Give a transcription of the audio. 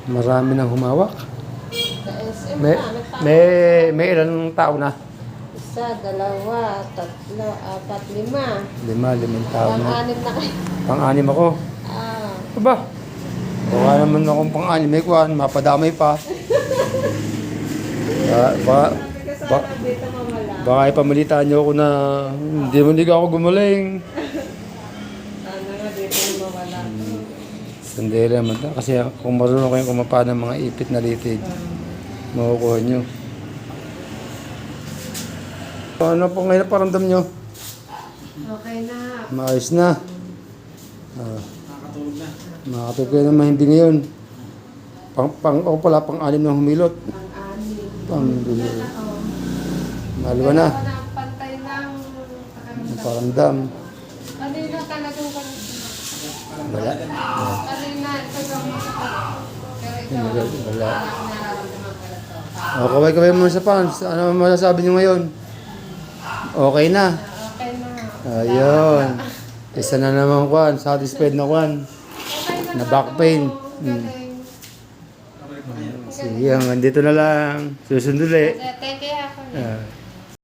Marami nang humawak. Sa SM May, na, may ilang tao na? isa, dalawa, tatlo, apat, lima. Limang tao na. Pang-anim na kayo. Pang-anim ako. Ah, Aba, baka naman akong pang-anim. May kuhan, mapadamay pa. Ba, sabi ko ba, sana dito mamala. baka ipamalitaan niyo ako na hindi ako gumaling. Sana nga dito mamala. Sandali naman ta. Kasi kung marunong kayong kumapa ng mga ipit na litig, makukuha nyo. Ano po ngayon paramdam nyo? Okay na. Maayos na. Makatulog kayo naman hindi ngayon. Ako pala, pang-anim na humilot. Pang-anim. Maliwa na. Wala ang pantay ng Paramdam. kanina talagang Wala. kanina ito yung masakit. Pero ikaw, Wala. wala akong nararamdaman ko na to. O, kaway-kaway mo sa fans. Ano masasabi nyo ngayon? Okay na. Okay na. Ayun. Isa na naman kwan. Satisfied na kwan. Okay Na back pain. Galing. Sige, hanggang dito na lang. Susunod ulit. Thank you ako. Ah.